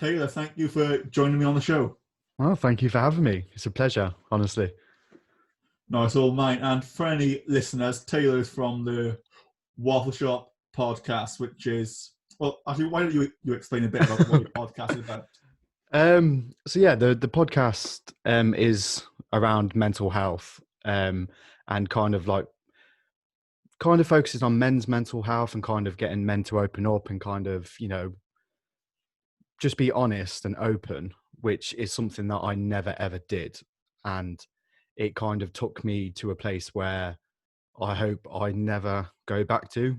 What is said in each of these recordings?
Taylor, thank you for joining me on the show. Well, thank you for having me. It's a pleasure, honestly. No, it's all mine. And for any listeners, Taylor is from the Waffle Shop Podcast, which is, well, actually, why don't you explain a bit about what your podcast is about? The podcast is around mental health, and kind of focuses on men's mental health and kind of getting men to open up and kind of, just be honest and open, which is something that I never ever did. And it kind of took me to a place where I hope I never go back to.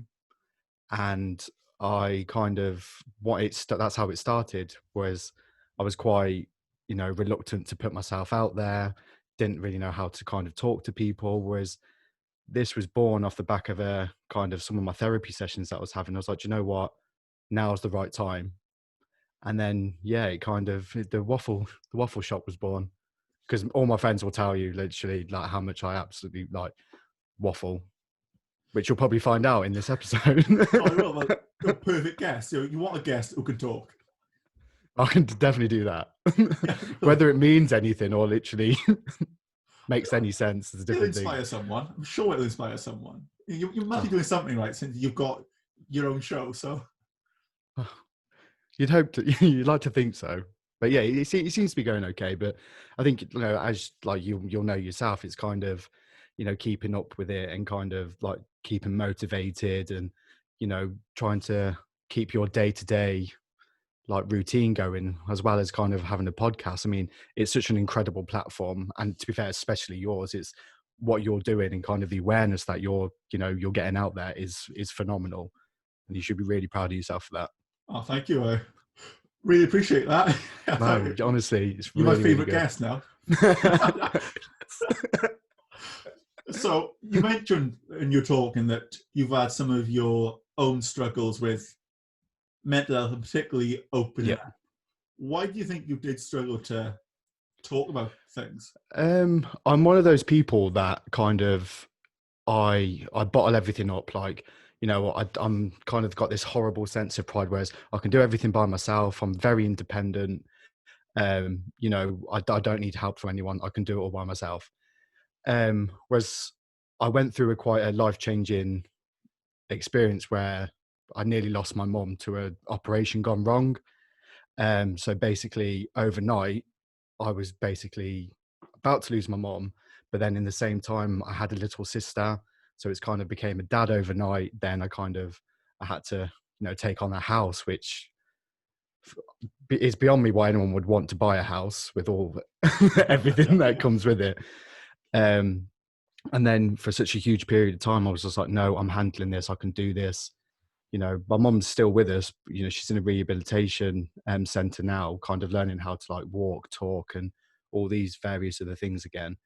And I kind of that's how it started. Was I was quite reluctant to put myself out there, didn't really know how to kind of talk to people. Whereas this was born off the back of a kind of some of my therapy sessions that I was having. I was like, you know what, now's the right time. And then it kind of the waffle shop was born, because all my friends will tell you literally like how much I absolutely like waffle, which you'll probably find out in this episode. I will, like, a perfect guest. You want a guest who can talk. I can definitely do that. Whether it means anything or literally makes any sense is a different thing. It'll inspire someone. I'm sure it'll inspire someone. You must be doing something right since you've got your own show. So you'd hope to, you'd like to think so. But yeah, it seems to be going okay. But I think, as like you'll know yourself, it's kind of, keeping up with it and kind of like keeping motivated and, trying to keep your day-to-day like routine going, as well as kind of having a podcast. I mean, it's such an incredible platform. And to be fair, especially yours, it's what you're doing and kind of the awareness that you're getting out there is phenomenal. And you should be really proud of yourself for that. Oh, thank you. I really appreciate that. No, honestly, it's you're really, my favorite really guest now. So you mentioned in your talking that you've had some of your own struggles with mental health, and particularly opening up. Why do you think you did struggle to talk about things? I'm one of those people that kind of I bottle everything up. Like, I'm kind of got this horrible sense of pride, whereas I can do everything by myself. I'm very independent. I don't need help from anyone. I can do it all by myself. Whereas I went through quite a life-changing experience where I nearly lost my mum to an operation gone wrong. So basically overnight, I was basically about to lose my mum, but then in the same time, I had a little sister. So it's kind of became a dad overnight. Then I had to, take on a house, which is beyond me why anyone would want to buy a house with all everything that comes with it. And then for such a huge period of time, I was just like, no, I'm handling this. I can do this. My mum's still with us. She's in a rehabilitation center now, kind of learning how to like walk, talk, and all these various other things again.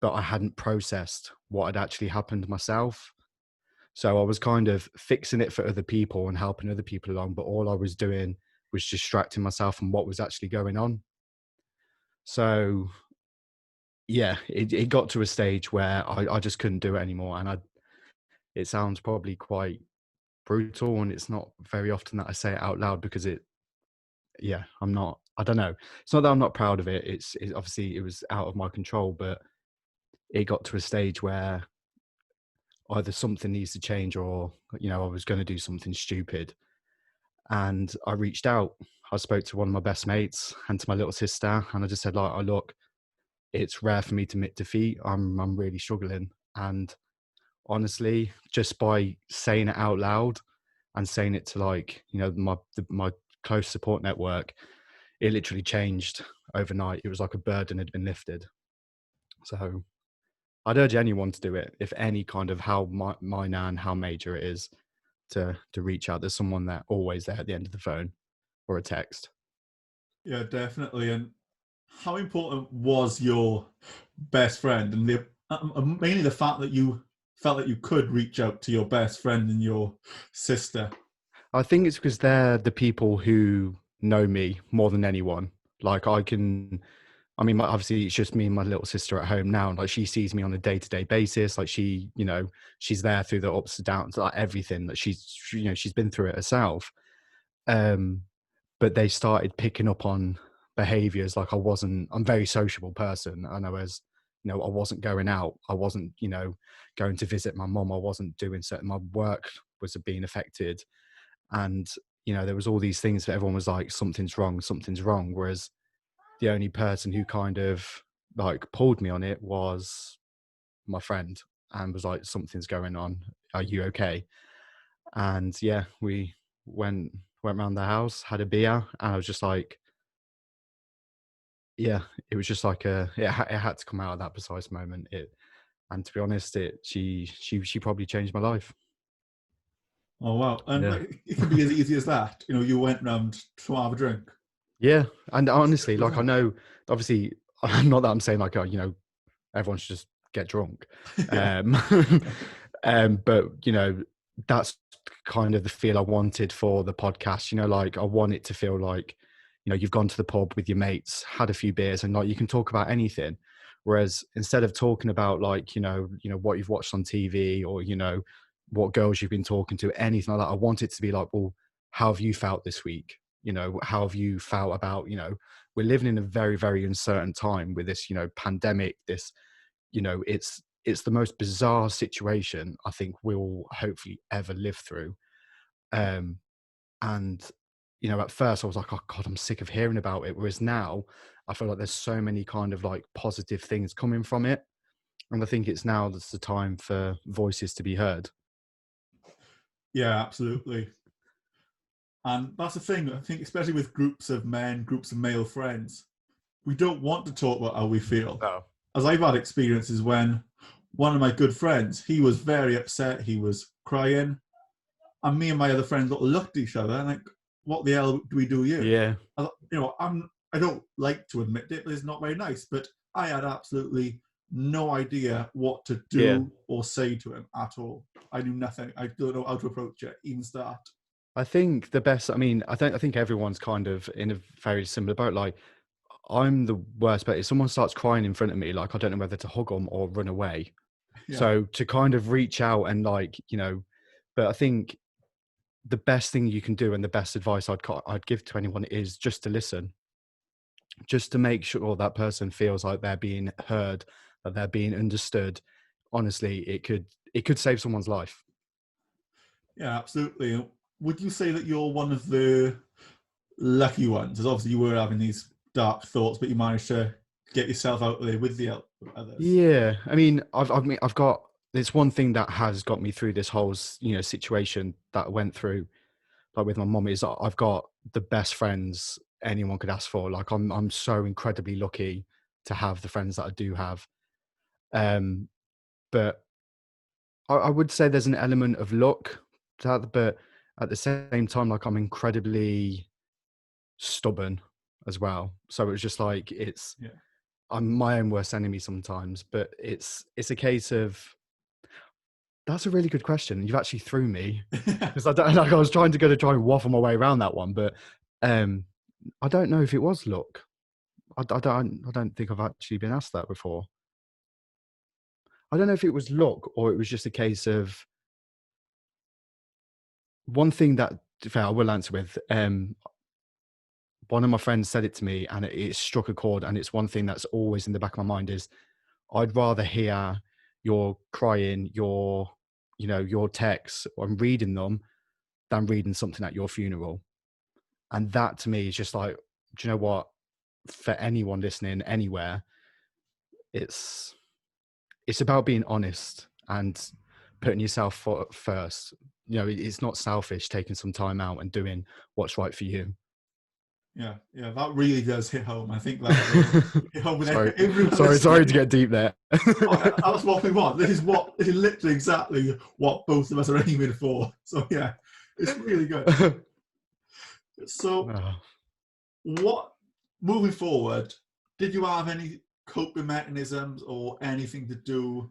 But I hadn't processed what had actually happened myself. So I was kind of fixing it for other people and helping other people along, but all I was doing was distracting myself from what was actually going on. So yeah, it got to a stage where I just couldn't do it anymore. And it sounds probably quite brutal, and it's not very often that I say it out loud because I don't know. It's not that I'm not proud of it. It's obviously it was out of my control, but it got to a stage where either something needs to change or, I was going to do something stupid. And I reached out. I spoke to one of my best mates and to my little sister, and I just said, like, oh, look, it's rare for me to admit defeat. I'm really struggling. And honestly, just by saying it out loud and saying it to like, my close support network, it literally changed overnight. It was like a burden had been lifted. So I'd urge anyone to do it, if any kind of how minor and how major it is, to reach out. There's someone there, always there at the end of the phone or a text. Yeah, definitely. And how important was your best friend, and mainly the fact that you felt that you could reach out to your best friend and your sister? I think it's because they're the people who know me more than anyone. Like obviously it's just me and my little sister at home now. Like she sees me on a day-to-day basis. Like she's there through the ups and downs, like everything that she's been through it herself. but they started picking up on behaviors. Like I'm a very sociable person, and I wasn't going out. I wasn't, going to visit my mum. I wasn't doing certain, my work was being affected. And, there was all these things that everyone was like, something's wrong, something's wrong. Whereas the only person who kind of like pulled me on it was my friend, and was like, something's going on. Are you okay? And yeah, we went around the house, had a beer, and I was just like, yeah, it was just like it had to come out at that precise moment. And to be honest, she probably changed my life. Oh wow! And Yeah. like, it can be as easy as that. You went round to have a drink. Yeah. And honestly, Simple as like I that. know, obviously, not that I'm saying like, everyone should just get drunk. Yeah. Um, but that's kind of the feel I wanted for the podcast. Like I want it to feel like, you've gone to the pub with your mates, had a few beers, and like you can talk about anything. Whereas instead of talking about like, what you've watched on TV, or, what girls you've been talking to, anything like that, I want it to be like, well, how have you felt this week? How have you felt about, we're living in a very, very uncertain time with this, pandemic, this, it's the most bizarre situation I think we'll hopefully ever live through. And, at first I was like, oh God, I'm sick of hearing about it. Whereas now I feel like there's so many kind of like positive things coming from it. And I think it's now that's the time for voices to be heard. Yeah, absolutely. And that's the thing. I think, especially with groups of men, groups of male friends, we don't want to talk about how we feel. Oh. As I've had experiences when one of my good friends, he was very upset, he was crying, and me and my other friends looked at each other and like, what the hell do we do here? Yeah. I don't like to admit it, but it's not very nice. But I had absolutely no idea what to do or say to him at all. I knew nothing. I don't know how to approach it, even start. I think the best, I think everyone's kind of in a very similar boat. Like I'm the worst, but if someone starts crying in front of me, like I don't know whether to hug them or run away. Yeah. So to kind of reach out and like, but I think the best thing you can do and the best advice I'd give to anyone is just to listen, just to make sure that person feels like they're being heard, that they're being understood. Honestly, it could save someone's life. Yeah, absolutely. Would you say that you're one of the lucky ones? As obviously you were having these dark thoughts, but you managed to get yourself out there with the others. Yeah, I've got this one thing that has got me through this whole situation that I went through, like with my mum, is I've got the best friends anyone could ask for. Like I'm so incredibly lucky to have the friends that I do have. But I would say there's an element of luck to that, but at the same time, like I'm incredibly stubborn as well. So it was just like I'm my own worst enemy sometimes, but it's a case of, that's a really good question. You've actually threw me because I was trying to try and waffle my way around that one, but I don't know if it was luck. I don't think I've actually been asked that before. I don't know if it was luck or it was just a case of one thing that, fair, I will answer with. One of my friends said it to me and it struck a chord, and it's one thing that's always in the back of my mind is I'd rather hear your crying, your texts, or I'm reading them than reading something at your funeral. And that to me is just like, do you know what? For anyone listening anywhere, it's about being honest and putting yourself first. It's not selfish taking some time out and doing what's right for you. Yeah, that really does hit home. I think that will hit home with everyone. Sorry to get deep there. That's what we want. This is literally exactly what both of us are aiming for. So yeah, it's really good. So, what moving forward? Did you have any coping mechanisms or anything to do?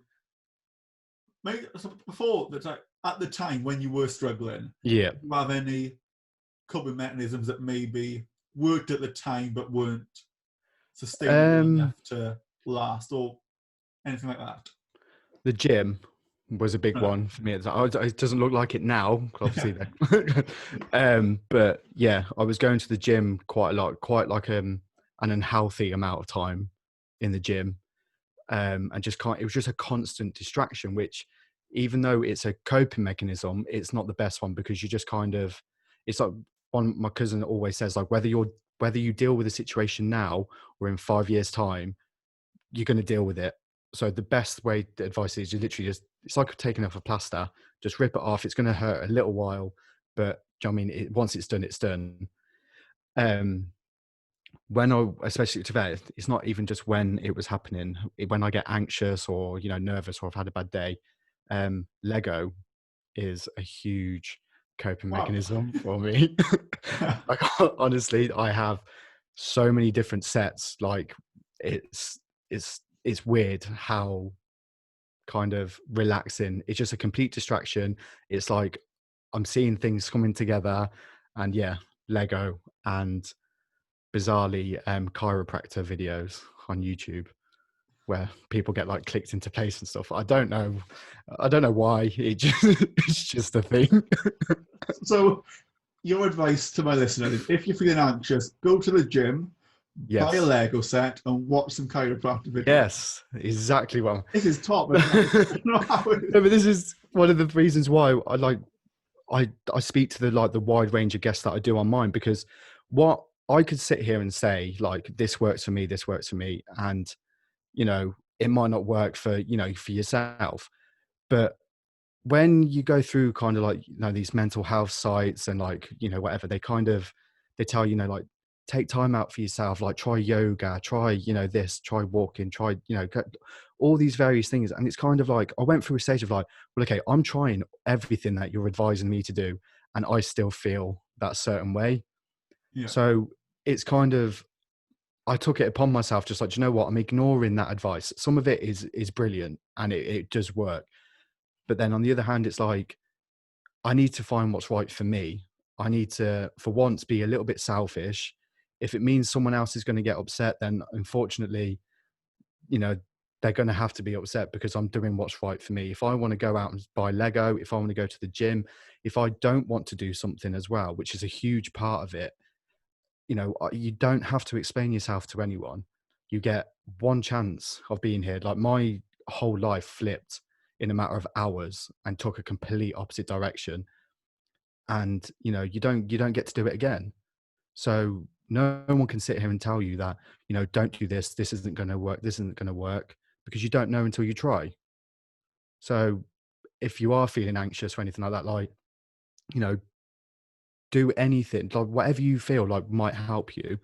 Maybe before that, at the time when you were struggling, yeah. did you have any coping mechanisms that maybe worked at the time but weren't sustainable enough to last, or anything like that? The gym was a big Uh, one for me. It doesn't look like it now, obviously. But yeah, I was going to the gym quite a lot, quite like an unhealthy amount of time in the gym, and just can't. It was just a constant distraction, which, even though it's a coping mechanism, it's not the best one because you just kind of. It's like my cousin always says, like whether you deal with a situation now or in 5 years' time, you're going to deal with it. So the best way, the advice is you literally just, it's like taking off a plaster, just rip it off. It's going to hurt a little while, but I mean, once it's done, it's done. When especially today, it's not even just when it was happening. When I get anxious or, nervous or I've had a bad day, Lego is a huge coping wow. mechanism for me. Like, honestly, I have so many different sets. Like it's weird how kind of relaxing. It's just a complete distraction. It's like I'm seeing things coming together, and yeah, Lego and bizarrely chiropractor videos on YouTube where people get like clicked into place and stuff. I don't know why. It's just a thing. So, your advice to my listeners: if you're feeling anxious, go to the gym, buy a Yes. Lego set, and watch some chiropractic videos. Yes, exactly what This is top advice. I don't know how it is. No, but this is one of the reasons why I speak to the wide range of guests that I do on mine, because what I could sit here and say, like, this works for me, and it might not work for for yourself. But when you go through kind of like these mental health sites and like whatever, they tell like, take time out for yourself, like try yoga, try this, try walking, try all these various things. And it's kind of like I went through a stage of like, well, okay, I'm trying everything that you're advising me to do, and I still feel that certain way. Yeah. So it's kind of, I took it upon myself, just like, you know what, I'm ignoring that advice. Some of it is brilliant and it does work. But then on the other hand, it's like, I need to find what's right for me. I need to, for once, be a little bit selfish. If it means someone else is going to get upset, then unfortunately, they're going to have to be upset because I'm doing what's right for me. If I want to go out and buy Lego, if I want to go to the gym, if I don't want to do something as well, which is a huge part of it, you don't have to explain yourself to anyone. You get one chance of being here. Like, my whole life flipped in a matter of hours and took a complete opposite direction. And, you don't get to do it again. So no one can sit here and tell you that, don't do this. This isn't going to work. This isn't going to work, because you don't know until you try. So if you are feeling anxious or anything like that, like, do anything, like whatever you feel like might help you,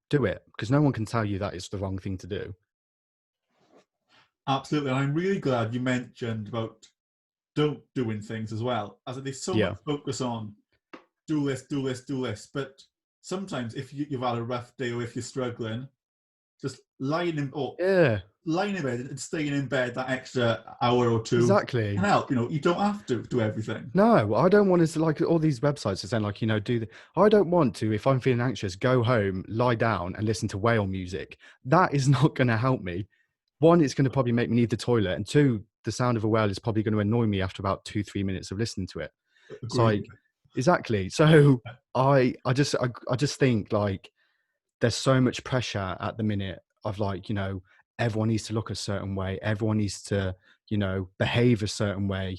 do it, because no one can tell you that it's the wrong thing to do. Absolutely. And I'm really glad you mentioned about don't doing things as well. As there's so Yeah. much focus on do this, do this, do this. But sometimes if you've had a rough day or if you're struggling, just lying in bed and staying in bed that extra hour or two Exactly. can help. You don't have to do everything. No, I don't want to, like, all these websites are saying like, I don't want to, if I'm feeling anxious, go home, lie down and listen to whale music. That is not going to help me. One, it's going to probably make me need the toilet. And two, the sound of a whale is probably going to annoy me after about 2-3 minutes of listening to it. So Agreed. exactly. So I just think like there's so much pressure at the minute of like, everyone needs to look a certain way. Everyone needs to, behave a certain way.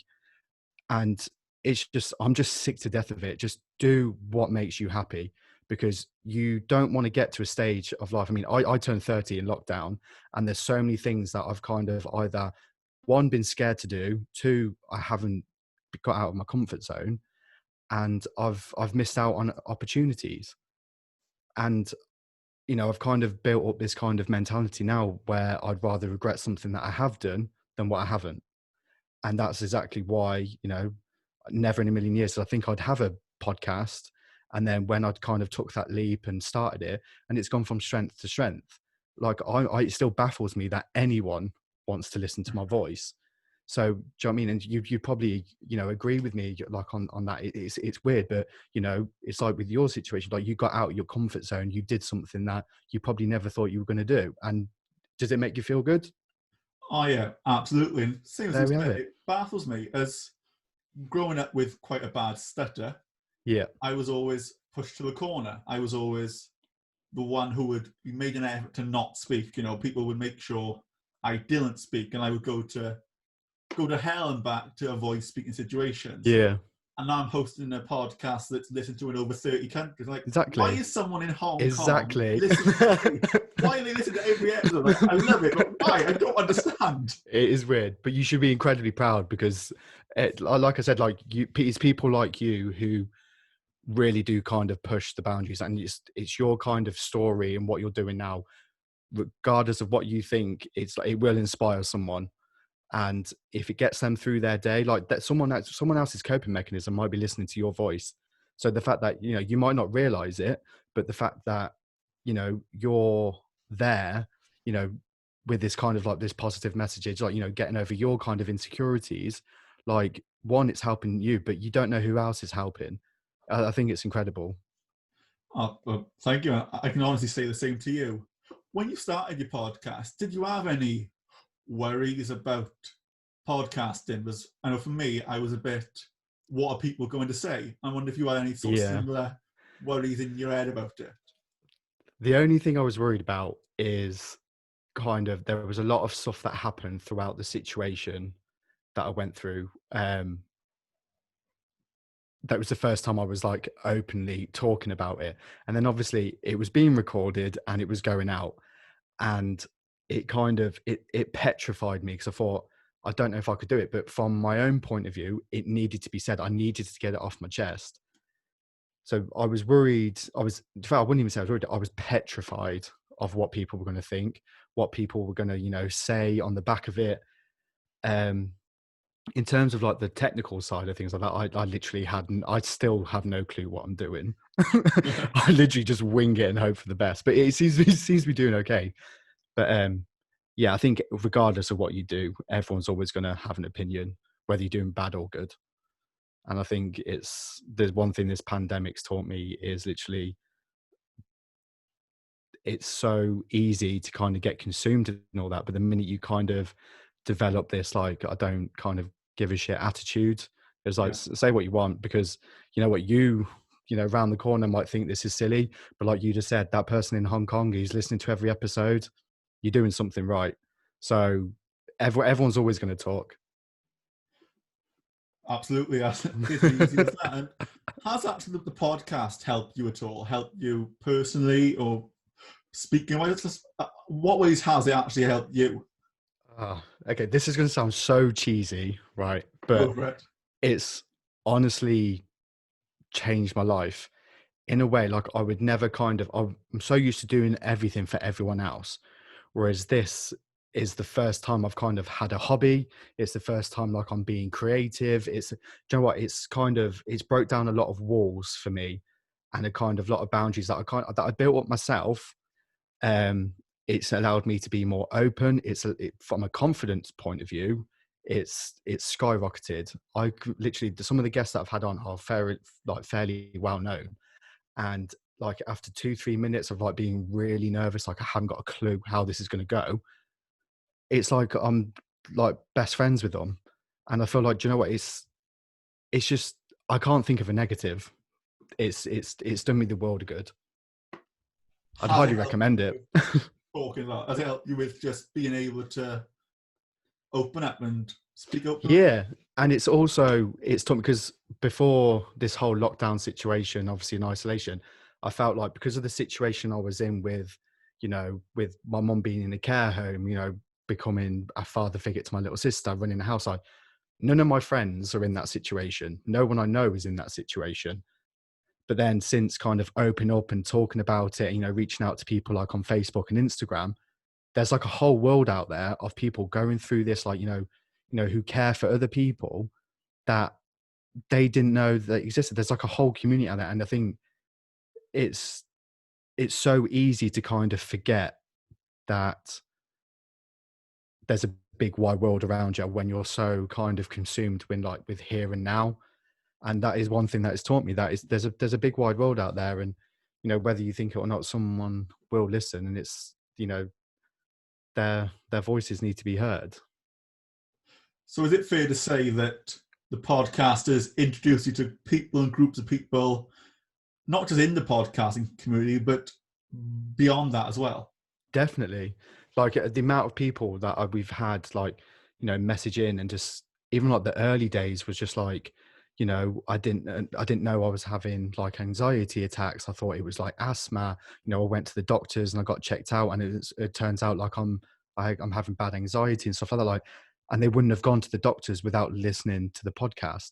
And it's just, I'm just sick to death of it. Just do what makes you happy, because you don't want to get to a stage of life. I mean, I turned 30 in lockdown, and there's so many things that I've kind of either, one, been scared to do, two, I haven't got out of my comfort zone, and I've missed out on opportunities. And I've kind of built up this kind of mentality now where I'd rather regret something that I have done than what I haven't. And that's exactly why, never in a million years did I think I'd have a podcast. And then when I'd kind of took that leap and started it, and it's gone from strength to strength. Like, it still baffles me that anyone wants to listen to my voice. So, do you know what I mean? And you probably, agree with me, like, on that. It's weird, but, it's like with your situation, like, you got out of your comfort zone, you did something that you probably never thought you were going to do. And does it make you feel good? Oh yeah, absolutely. And same as There you we have said, it. it baffles me as growing up with quite a bad stutter. Yeah. I was always pushed to the corner. I was always the one who would be made an effort to not speak. You know, people would make sure I didn't speak, and I would go to hell and back to avoid speaking situations. Yeah. And now I'm hosting a podcast that's listened to in over 30 countries. Like, why Exactly. is someone in Hong Kong Exactly. listening to me? Why are they listening to every episode? Like, I love it, but why? I don't understand. It is weird, but you should be incredibly proud because, like I said, like it's people like you who really do kind of push the boundaries, and it's your kind of story and what you're doing now, regardless of what you think. It's like it will inspire someone, and if it gets them through their day, like that, someone else's coping mechanism might be listening to your voice. So the fact that you might not realize it, but the fact that you're there, you know, with this kind of like this positive message, like getting over your kind of insecurities, like one, it's helping you, but you don't know who else is helping. I think it's incredible. Oh, well, thank you. I can honestly say the same to you. When you started your podcast, did you have any worries about podcasting? Because I know for me, I was a bit, what are people going to say? I wonder if you had any sort of Yeah. similar worries in your head about it. The only thing I was worried about is kind of there was a lot of stuff that happened throughout the situation that I went through. That was the first time I was like openly talking about it. And then obviously it was being recorded and it was going out, and it kind of it petrified me because I thought, I don't know if I could do it. But from my own point of view, it needed to be said. I needed to get it off my chest. So I was worried. In fact, I wouldn't even say I was worried. I was petrified of what people were going to think, what people were going to, say on the back of it. In terms of like the technical side of things like that, I still have no clue what I'm doing. I literally just wing it and hope for the best, but it seems to be doing okay. But yeah, I think regardless of what you do, everyone's always going to have an opinion, whether you're doing bad or good. And I think there's one thing this pandemic's taught me is literally it's so easy to kind of get consumed and all that. But the minute you kind of develop this, like, I don't kind of give a shit attitude, it's like, say what you want, because you know what, around the corner might think this is silly, but like you just said, that person in Hong Kong who's listening to every episode, you're doing something right. So everyone's always going to talk. Absolutely. It's easy as that. And has actually the podcast helped you at all? Helped you personally or speaking? What ways has it actually helped you? Okay, this is going to sound so cheesy, right? Go But for it. it's honestly changed my life in a way. Like I would never I'm so used to doing everything for everyone else. Whereas this is the first time I've kind of had a hobby. It's the first time like I'm being creative. Do you know what? It's broke down a lot of walls for me, and a kind of lot of boundaries that I built up myself. It's allowed me to be more open. From a confidence point of view, it's skyrocketed. Literally, some of the guests that I've had on are fairly well known, and like after 2-3 minutes of like being really nervous, like I haven't got a clue how this is going to go, it's like I'm like best friends with them. And I feel like, do you know what, it's just, I can't think of a negative. It's done me the world of good. I'd Has highly it helped recommend you it. with talking a lot? Has it helped you with just being able to open up and speak openly? Yeah. And it's taught me, because before this whole lockdown situation, obviously in isolation, I felt like because of the situation I was in with, with my mom being in a care home, becoming a father figure to my little sister, running a house, none of my friends are in that situation. No one I know is in that situation. But then since kind of opening up and talking about it, reaching out to people like on Facebook and Instagram, there's like a whole world out there of people going through this, like, who care for other people that they didn't know that existed. There's like a whole community out there. And I think it's so easy to kind of forget that there's a big wide world around you when you're so kind of consumed with here and now. And that is one thing that has taught me, that is there's a big wide world out there, and whether you think it or not, someone will listen. And it's their voices need to be heard. So is it fair to say that the podcasters introduce you to people and groups of people, not just in the podcasting community, but beyond that as well? Definitely. Like the amount of people that we've had, like, you know, message in, and just even like the early days was just like, you know, I didn't know I was having like anxiety attacks. I thought it was like asthma. You know, I went to the doctors and I got checked out, and it turns out like I'm having bad anxiety and stuff like that. Like, and they wouldn't have gone to the doctors without listening to the podcast.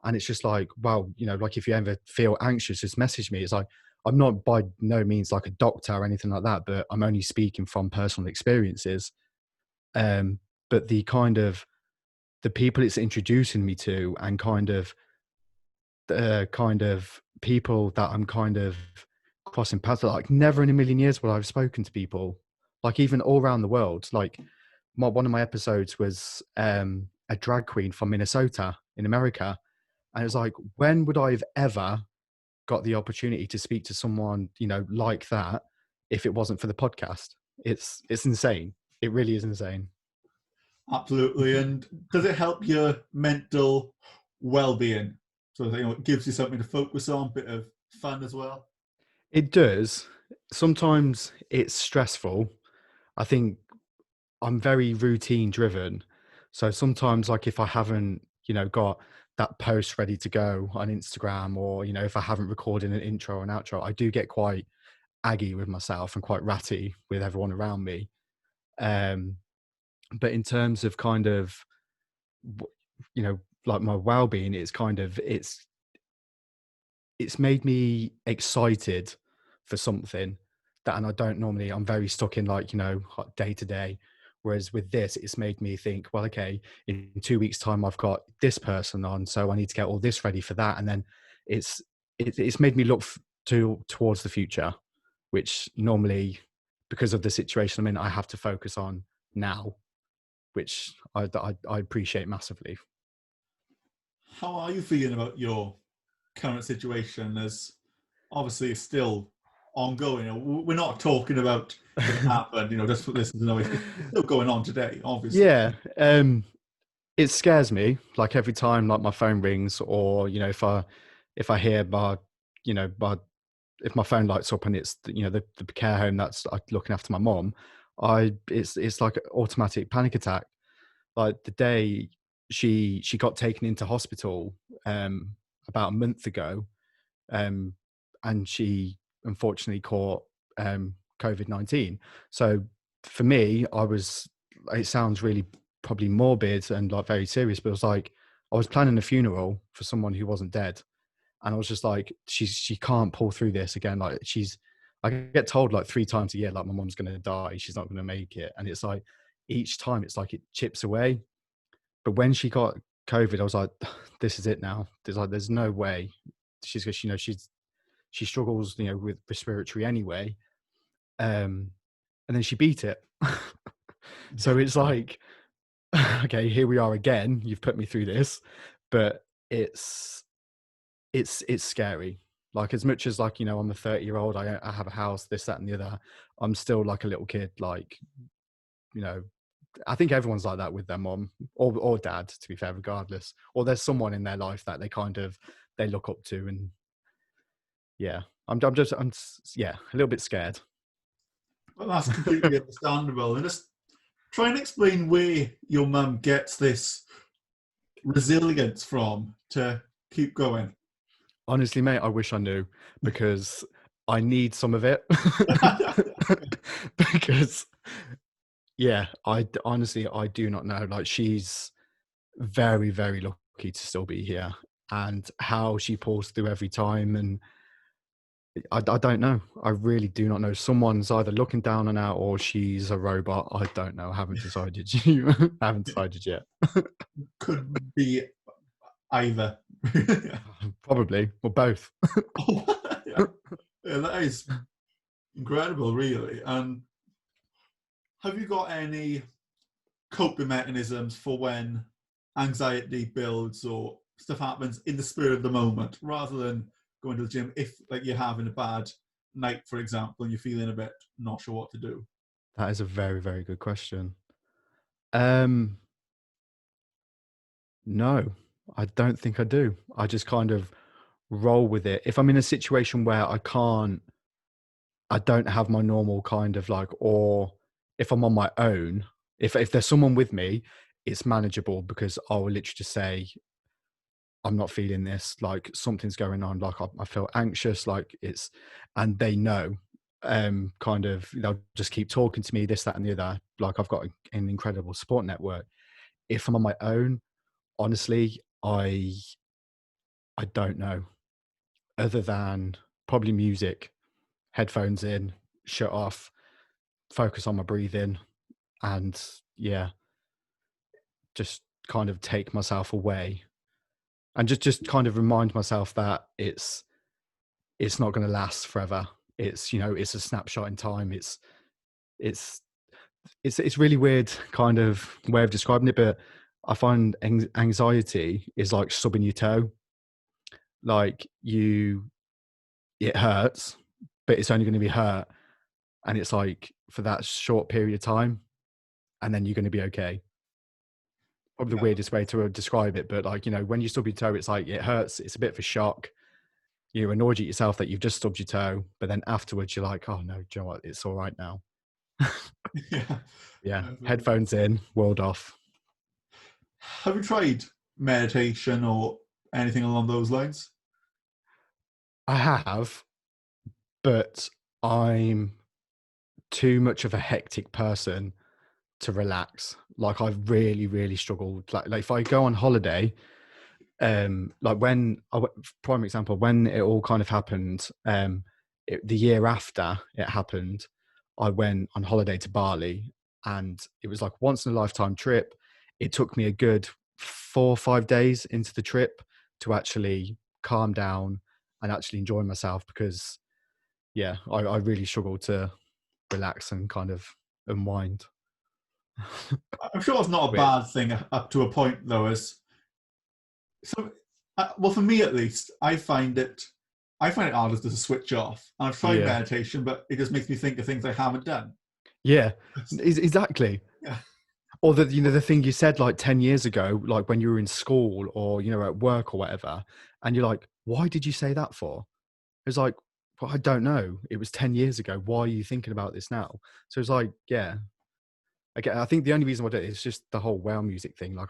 And it's just like, well, you know, like if you ever feel anxious, just message me. It's like, I'm not by no means like a doctor or anything like that, but I'm only speaking from personal experiences. But the kind of the people it's introducing me to, and kind of the kind of people that I'm kind of crossing paths with, like never in a million years would I've spoken to people, like even all around the world. Like one of my episodes was a drag queen from Minnesota in America. And it was like, when would I have ever got the opportunity to speak to someone, you know, like that, if it wasn't for the podcast? It's insane. It really is insane. Absolutely. And does it help your mental well-being? So, you know, it gives you something to focus on, bit of fun as well. It does. Sometimes it's stressful. I think I'm very routine driven. So sometimes, like if I haven't, you know, got that post ready to go on Instagram, or, you know, if I haven't recorded an intro or an outro, I do get quite aggy with myself and quite ratty with everyone around me. Um, but in terms of kind of, you know, like my well-being, it's kind of, it's made me excited for something that, and I don't normally, I'm very stuck in like, you know, day to day. Whereas with this, it's made me think, well, okay, in 2 weeks time, I've got this person on, so I need to get all this ready for that. And then it's made me look towards the future, which normally, because of the situation I'm in, I have to focus on now, which I appreciate massively. How are you feeling about your current situation? As obviously it's still ongoing. You know, we're not talking about it happened, you know, just for listeners to know it's still going on today, obviously. Yeah. It scares me, like every time like my phone rings, or, you know, if I hear you know, if my phone lights up and it's, you know, the care home that's like looking after my mom, it's like an automatic panic attack. Like the day she got taken into hospital about a month ago, um and she unfortunately caught COVID-19. So for me, it sounds really probably morbid and like very serious, but it was like I was planning a funeral for someone who wasn't dead, and I was just like, she can't pull through this again. Like I get told like 3 times a year, like my mom's going to die, she's not going to make it, and it's like each time it's like it chips away. But when she got COVID, I was like, this is it now. There's no way you know, she struggles, you know, with respiratory anyway. And then she beat it. So it's like, okay, here we are again. You've put me through this, but it's scary. Like, as much as like, you know, I'm a 30-year-old, I have a house, this, that, and the other. I'm still like a little kid. Like, you know, I think everyone's like that with their mom or dad, to be fair, regardless. Or there's someone in their life that they look up to, and yeah, I'm yeah, a little bit scared. Well, that's completely understandable. And just try and explain where your mum gets this resilience from to keep going. Honestly, mate, I wish I knew, because I need some of it. Because yeah, honestly, I do not know. Like, she's very, very lucky to still be here, and how she pulls through every time. And I don't know. I really do not know. Someone's either looking down on her or she's a robot. I don't know. I haven't decided. I haven't decided yet. Could be either. Probably, or both. Yeah. Yeah, that is incredible, really. And have you got any coping mechanisms for when anxiety builds or stuff happens in the spirit of the moment, rather than going to the gym if like you're having a bad night, for example, and you're feeling a bit not sure what to do? That is a very, very good question. Um, no, I don't think I do. I just kind of roll with it. If I'm in a situation where I don't have my normal kind of like, or if I'm on my own, if there's someone with me, it's manageable because I will literally just say, I'm not feeling this, like something's going on, like I feel anxious, like it's, and they know, kind of, they'll just keep talking to me, this, that, and the other. Like I've got an incredible support network. If I'm on my own, honestly, I don't know, other than probably music, headphones in, shut off, focus on my breathing, and yeah, just kind of take myself away and just kind of remind myself that it's not going to last forever. It's, you know, it's a snapshot in time. It's it's really weird kind of way of describing it, but I find anxiety is like stubbing your toe. Like it hurts, but it's only going to be hurt, and it's like for that short period of time, and then you're going to be okay. Probably the Yeah. weirdest way to describe it, but like, you know, when you stub your toe, it's like it hurts. It's a bit of a shock. You're annoyed at yourself that you've just stubbed your toe, but then afterwards you're like, oh no, do you know what? It's all right now. Yeah. Yeah, headphones in, world off. Have you tried meditation or anything along those lines? I have, but I'm too much of a hectic person to relax. Like I really, really struggled. Like if I go on holiday, like when prime example, when it all kind of happened, the year after it happened, I went on holiday to Bali, and it was like once in a lifetime trip. It took me a good 4 or 5 days into the trip to actually calm down and actually enjoy myself, because yeah, I really struggled to relax and kind of unwind. I'm sure it's not a Weird. bad thing up to a point, though. So, well, for me at least, I find it harder to switch off. And I've tried Yeah. meditation, but it just makes me think of things I haven't done. Yeah. Exactly. Yeah, Or the, you know, the thing you said like 10 years ago, like when you were in school or, you know, at work or whatever, and you're like, why did you say that for? It's like, well, I don't know. It was 10 years ago. Why are you thinking about this now? So it's like, yeah. Again, I think the only reason I do it is just the whole wow music thing. Like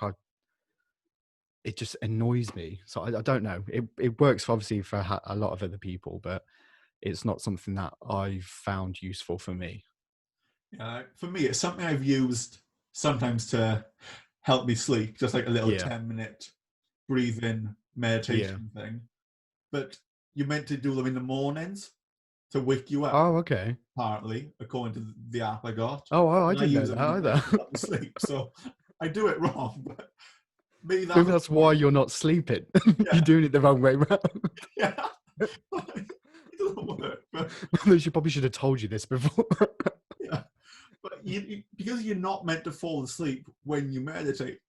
it just annoys me. So I don't know. It works obviously for a lot of other people, but it's not something that I've found useful for me. yeah. For me, it's something I've used sometimes to help me sleep, just like a little Yeah. 10-minute breathing Yeah. meditation thing. But you're meant to do them in the mornings to wake you up, Oh, okay. partly, according to the app I got. Oh, I And I didn't know use that them in the day either. to help me sleep. So I do it wrong, but maybe Maybe that's the that's why point. you're not sleeping. You're Yeah, doing it the wrong way around. yeah. It doesn't work, but She probably should have told you this before. yeah. But because you're not meant to fall asleep when you meditate,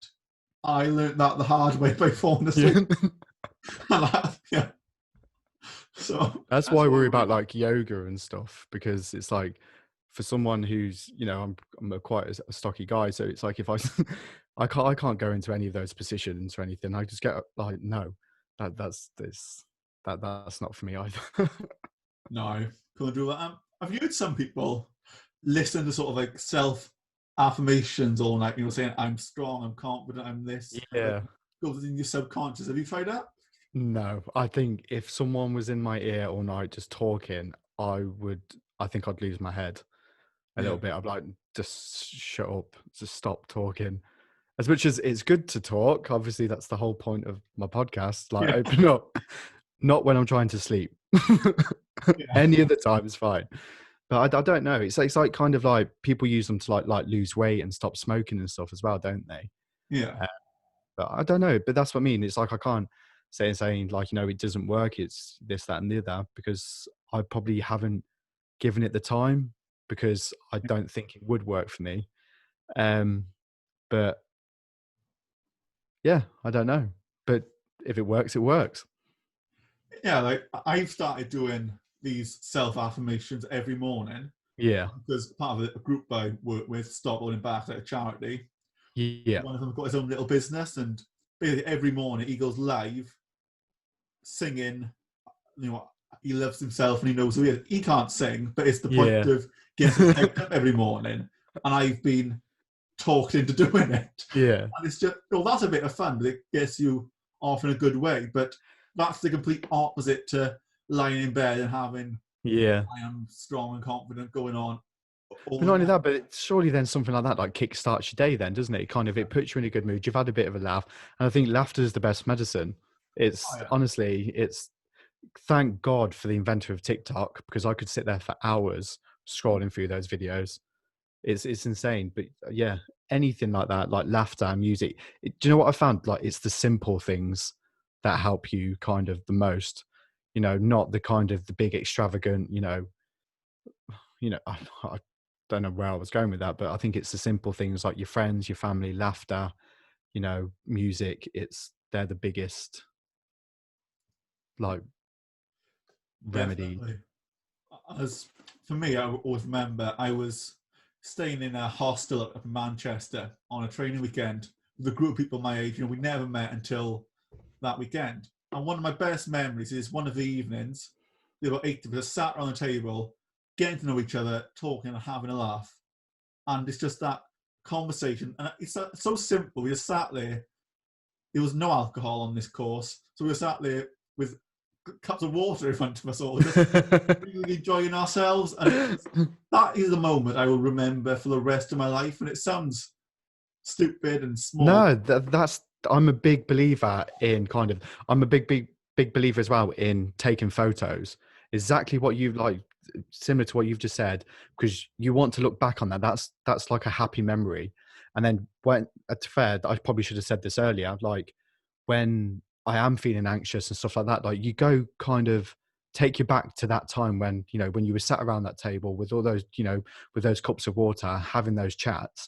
I learned that the hard way by falling Yeah. asleep. Yeah. So That's that's why I why worry I worry about about. like yoga and stuff, because it's like for someone who's, you know, I'm quite a stocky guy, so it's like if I I can't go into any of those positions or anything. I just get like, no, that's this that's not for me either. No, I couldn't do that. I've heard some people listen to sort of like self affirmations all night, saying, I'm strong, I'm confident, I'm this. And it like Yeah. goes in your subconscious. Have you tried that? No, I think if someone was in my ear all night just talking, I think I'd lose my head a Yeah. little bit. I'd like, just shut up, just stop talking. As much as it's good to talk, obviously that's the whole point of my podcast. Like, Yeah. open up, not when I'm trying to sleep. Yeah. Any other time is fine. But I don't know. It's like kind of like people use them to like lose weight and stop smoking and stuff as well, don't they? Yeah. But I don't know. But that's what I mean. It's like I can't saying like, you know, it doesn't work. It's this, that, and the other, because I probably haven't given it the time, because I don't think it would work for me. But yeah, I don't know. But if it works, it works. Yeah. Like I've started doing these self affirmations every morning. Yeah. because part of a group I work with, Stop Holding Back, like a charity. Yeah. One of them got his own little business, and basically every morning he goes live singing. You know, he loves himself and he knows who he is. He can't sing, but it's the point Yeah. of getting hyped up every morning. And I've been talked into doing it. Yeah. And it's just, well, that's a bit of fun, but it gets you off in a good way. But that's the complete opposite to lying in bed and having, Yeah. I am strong and confident going on. But not only that, but surely then something like that like kickstarts your day then, doesn't it? It puts you in a good mood. You've had a bit of a laugh. And I think laughter is the best medicine. It's honestly, thank God for the inventor of TikTok, because I could sit there for hours scrolling through those videos. It's insane. But yeah, anything like that, like laughter and music. Do you know what I found? Like, it's the simple things that help you kind of the most, not the kind of the big extravagant, I don't know where I was going with that, but I think it's the simple things like your friends, your family, laughter, music. They're the biggest like remedy. Definitely. As for me, I always remember I was staying in a hostel up in Manchester on a training weekend with a group of people my age. We never met until that weekend. And one of my best memories is one of the evenings, there were 8 of us sat around the table, getting to know each other, talking and having a laugh. And it's just that conversation. And it's so simple. We just sat there. There was no alcohol on this course. So we were sat there with cups of water in front of us all, just really enjoying ourselves. And that is a moment I will remember for the rest of my life. And it sounds stupid and small. No, I'm a big believer in I'm a big believer as well in taking photos. Exactly what you like, similar to what you've just said, because you want to look back on that. That's like a happy memory. And then when, to fair, I probably should have said this earlier, like when I am feeling anxious and stuff like that, like you go kind of take you back to that time when, when you were sat around that table with all those, with those cups of water, having those chats.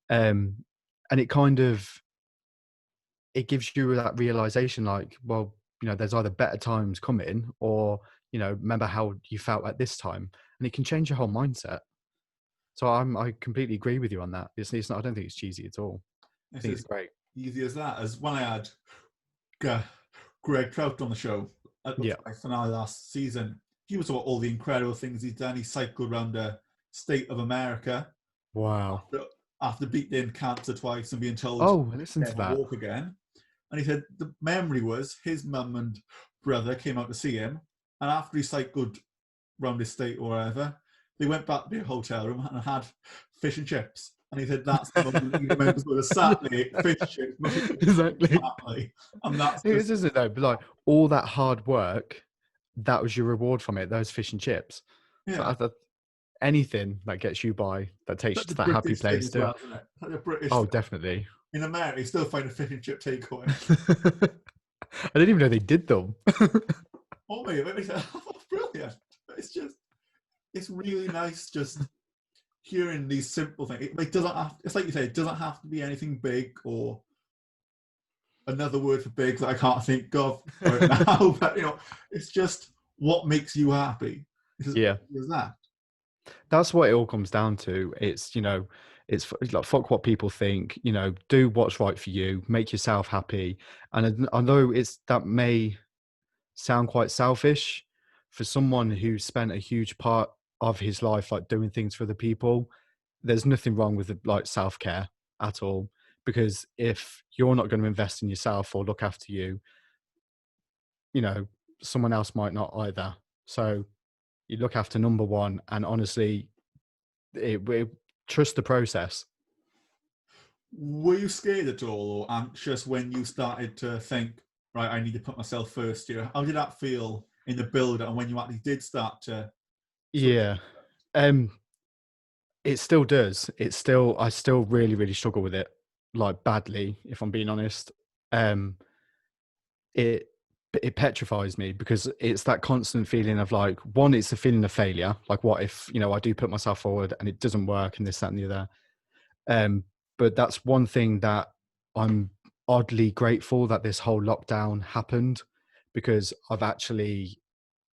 And it gives you that realization like, well, there's either better times coming or, remember how you felt at this time, and it can change your whole mindset. So I completely agree with you on that. It's not, I don't think it's cheesy at all. I think it's great. Easy as that. As when I had Greg Trout on the show at the finale last season, he was about all the incredible things he's done. He cycled around the state of America. Wow. After beating cancer twice and being told listen to that. walk again. And he said the memory was his mum and brother came out to see him, and after he cycled around his state or wherever, they went back to their hotel room and had fish and chips. And he said that's the moment he remembers with a Saturday, fish and chips. Exactly. And that's it is, isn't it though? But like all that hard work, that was your reward from it, those fish and chips. Yeah. So anything that gets you by, that takes you to that happy place too. Well, definitely. In America, you still find a fish and chip takeaway. I didn't even know they did them. Oh, brilliant. It's really nice just hearing these simple things. It's like you say, it doesn't have to be anything big or another word for big that I can't think of right now. But, it's just what makes you happy. Is that. That's what it all comes down to. It's, it's like, fuck what people think, do what's right for you, make yourself happy. And I know that may sound quite selfish for someone who spent a huge part of his life, like doing things for the people. There's nothing wrong with like self-care at all, because if you're not going to invest in yourself or look after you, someone else might not either. So you look after number one, and honestly, trust the process. Were you scared at all or anxious when you started to think, right, I need to put myself first here? How did that feel in the build and when you actually did start to? Yeah. It still does. I still really, really struggle with it, like badly, if I'm being honest. It petrifies me, because it's that constant feeling of like, one, it's a feeling of failure. Like, what if, I do put myself forward and it doesn't work and this, that, and the other. But that's one thing that I'm oddly grateful that this whole lockdown happened, because I've actually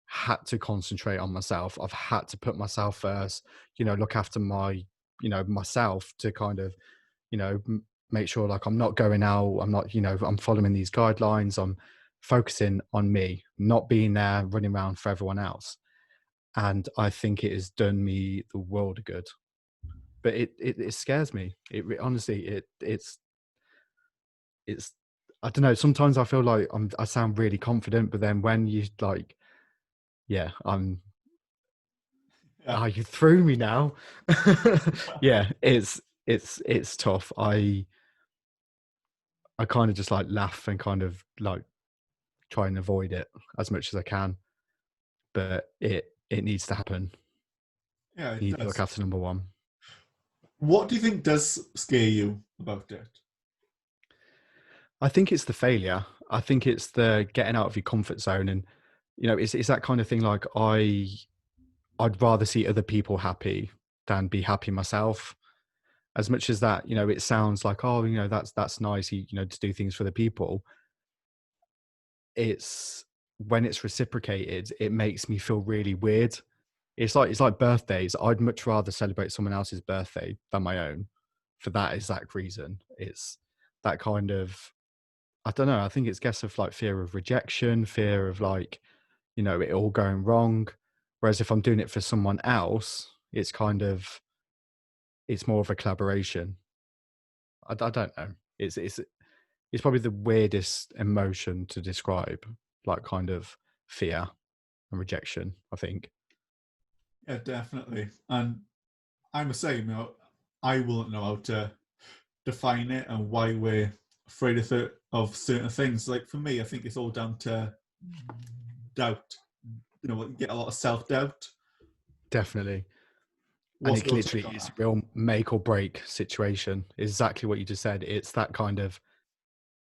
had to concentrate on myself. I've had to put myself first, look after my, myself, to kind of, make sure like I'm not going out. I'm not, I'm following these guidelines. I'm focusing on me, not being there running around for everyone else. And I think it has done me the world of good. But it scares me. Honestly, it's I don't know. Sometimes I feel like I sound really confident, but then when you like, yeah, Yeah. you threw me now. Yeah, it's tough. I kind of just like laugh and kind of like try and avoid it as much as I can, but it needs to happen. Yeah, You it need to look does. after number one. What do you think does scare you about it? I think it's the failure. I think it's the getting out of your comfort zone, and it's that kind of thing. Like I'd rather see other people happy than be happy myself. As much as that, it sounds like, oh, that's nice, to do things for the people. It's when it's reciprocated, it makes me feel really weird. It's like birthdays. I'd much rather celebrate someone else's birthday than my own, for that exact reason. It's that kind of, I don't know. I think it's guess of like fear of rejection, fear of like, it all going wrong. Whereas if I'm doing it for someone else, it's kind of, it's more of a collaboration. I don't know. It's probably the weirdest emotion to describe, like kind of fear and rejection, I think. Yeah, definitely. And I'm the same. I wouldn't know how to define it and why we're afraid of certain things. Like for me, I think it's all down to doubt. You get a lot of self-doubt. Definitely. And What's it your take literally on is a that? real make or break situation. Exactly what you just said. It's that kind of,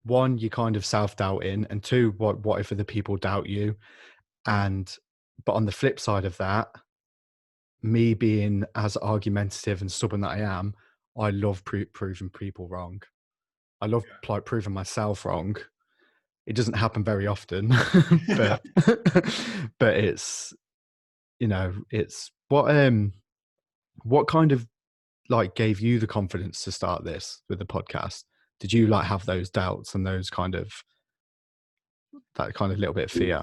one, you kind of self-doubting, and two, what if other people doubt you? And but on the flip side of that, me being as argumentative and stubborn that I am, I love proving people wrong. I love like proving myself wrong. It doesn't happen very often, Yeah. but but it's, it's what kind of like gave you the confidence to start this with the podcast? Did you like have those doubts and those kind of, that kind of little bit of fear?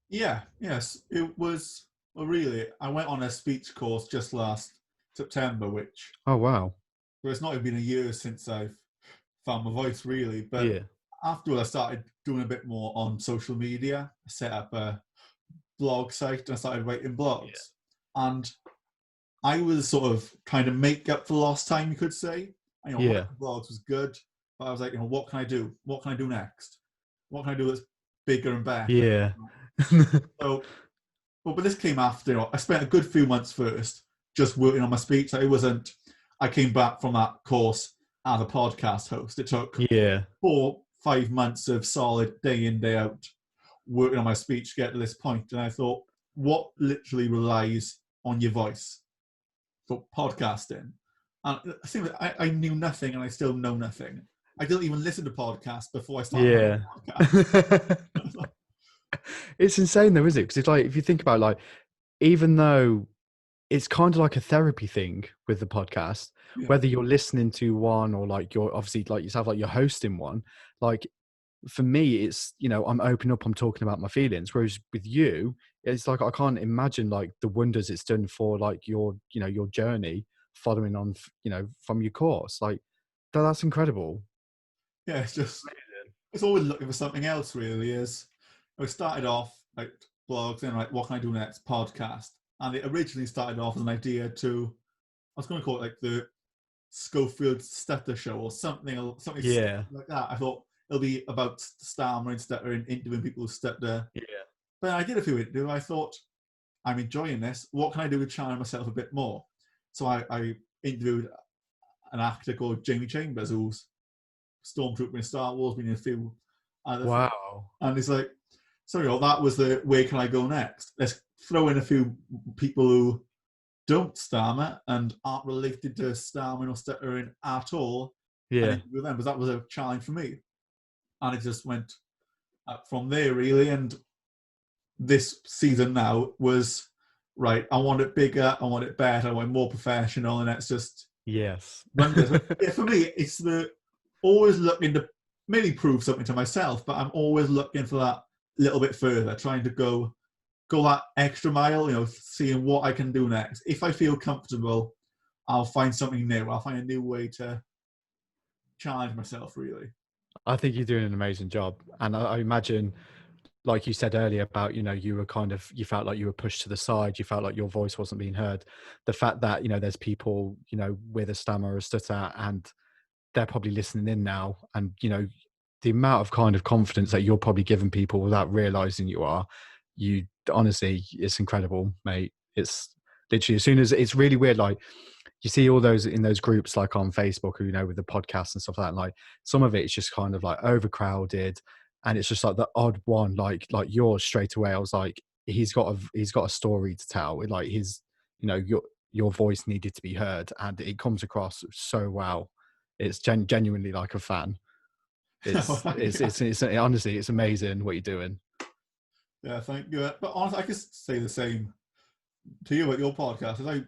Yeah, yes. It was, well, really, I went on a speech course just last September, which, Oh wow. well, it's not even been a year since I've found my voice, really. But Yeah. afterward, I started doing a bit more on social media. I set up a blog site and I started writing blogs. And I was sort of kind of make up for lost time, you could say. Yeah. Writing blogs was good, but I was like, what can I do? What can I do next? What can I do that's bigger and better? Yeah. So, but this came after. I spent a good few months first just working on my speech. It wasn't. I came back from that course as a podcast host. It took Yeah. 4-5 months of solid day in day out working on my speech to get to this point. And I thought, what literally relies on your voice for podcasting? And it seems like I knew nothing, and I still know nothing. I didn't even listen to podcasts before I started my Yeah. podcast. It's insane though, is it? Because it's like, if you think about like, even though it's kind of like a therapy thing with the podcast, Yeah, whether you're listening to one or like you're obviously like yourself, like you're hosting one, like for me, it's, I'm open up, I'm talking about my feelings. Whereas with you, it's like, I can't imagine like the wonders it's done for like your, your journey following on, from your course. Like that's incredible. yeah. It's always looking for something else. Really, is I started off like blogs and like what can I do next podcast, and it originally started off as an idea to I was going to call it like the Schofield Stutter Show or something Yeah. like that. I thought it'll be about stammering, stuttering, interviewing people who stutter. Yeah. But I did a few interviews. I thought I'm enjoying this. What can I do to challenge myself a bit more? So I interviewed an actor called Jamie Chambers, who's Stormtrooper in Star Wars, been in a few other things. Wow. And it's like, sorry, that was the where can I go next? Let's throw in a few people who don't stammer and aren't related to stammering or stuttering at all and Yeah. interview them, because that was a challenge for me. And it just went up from there, really. And this season now was, right, I want it bigger, I want it better, I want it more professional, and that's just Yes. wonders. But yeah, for me, it's always looking to maybe prove something to myself, but I'm always looking for that little bit further, trying to go that extra mile, seeing what I can do next. If I feel comfortable, I'll find something new. I'll find a new way to challenge myself, really. I think you're doing an amazing job. And I imagine, like you said earlier about, you were you felt like you were pushed to the side. You felt like your voice wasn't being heard. The fact that, there's people, with a stammer or a stutter, and they're probably listening in now. And, the amount of kind of confidence that you're probably giving people without realizing you honestly, it's incredible, mate. It's literally, as soon as it's really weird, like, you see all those in those groups, like on Facebook, with the podcasts and stuff like that. And like some of it's just kind of like overcrowded, and it's just like the odd one, like yours straight away. I was like, he's got a story to tell. Like your voice needed to be heard, and it comes across so well. It's genuinely like a fan. It's honestly, it's amazing what you're doing. Yeah, thank you. But honestly, I can say the same to you at your podcast. Is I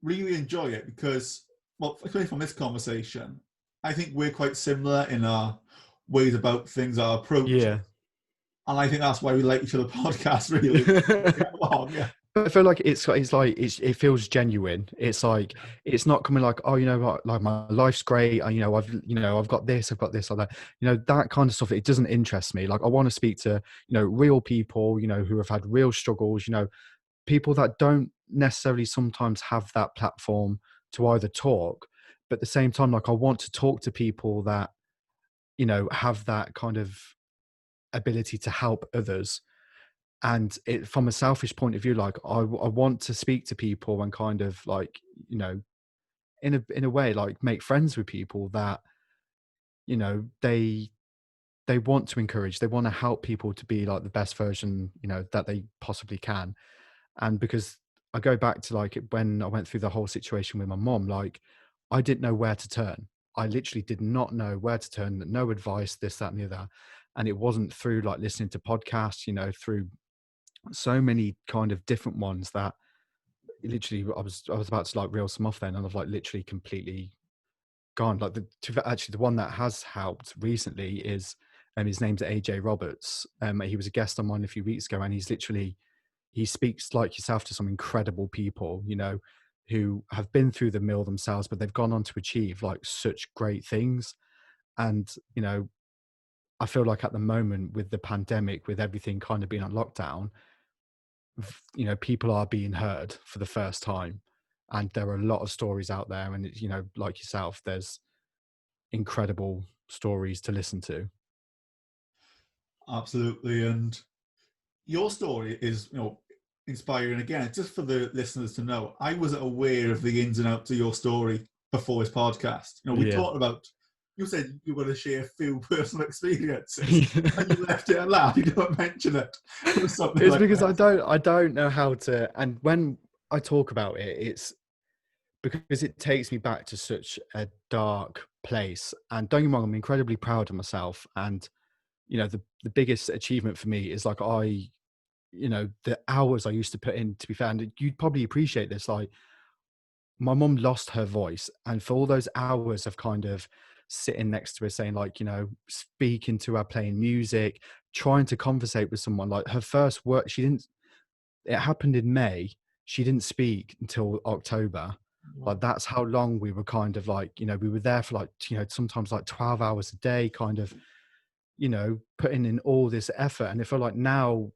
really enjoy it because, well, especially from this conversation, I think we're quite similar in our ways about things, our approach. Yeah. And I think that's why we like each other podcast, really. Yeah. I feel like it feels genuine. It's like, it's not coming like, oh, like my life's great. I've got this, like that. That kind of stuff. It doesn't interest me. Like I want to speak to, real people, who have had real struggles, people that don't necessarily sometimes have that platform to either talk, but at the same time, like I want to talk to people that, have that kind of ability to help others. And from a selfish point of view, like I want to speak to people and kind of like, in a way, like make friends with people that, they want to encourage, they want to help people to be like the best version, that they possibly can. And because I go back to like when I went through the whole situation with my mom, like I didn't know where to turn. I literally did not know where to turn, no advice, this, that, and the other. And it wasn't through like listening to podcasts, through so many kind of different ones that literally I was about to like reel some off then, and I've like literally completely gone. Like actually the one that has helped recently is his name's AJ Roberts. He was a guest on mine a few weeks ago, and he speaks like yourself to some incredible people, who have been through the mill themselves, but they've gone on to achieve like such great things. And I feel like at the moment with the pandemic, with everything kind of being on lockdown, people are being heard for the first time, and there are a lot of stories out there, and it's, like yourself, there's incredible stories to listen to. Absolutely. And your story is, inspiring. Again, just for the listeners to know, I wasn't aware of the ins and outs of your story before this podcast. We talked about, you said you were going to share a few personal experiences, and you left it at that. You don't mention it. It's like because that. I don't know how to, and when I talk about it, it's because it takes me back to such a dark place. And don't get me wrong, I'm incredibly proud of myself. And the biggest achievement for me is like the hours I used to put in, to be fair, and you'd probably appreciate this, like my mum lost her voice, and for all those hours of kind of sitting next to her saying like, speaking to her, playing music, trying to conversate with someone, like her first work, it happened in May, she didn't speak until October. Like that's how long we were kind of like, we were there for like, sometimes like 12 hours a day, kind of, putting in all this effort. And I feel like now,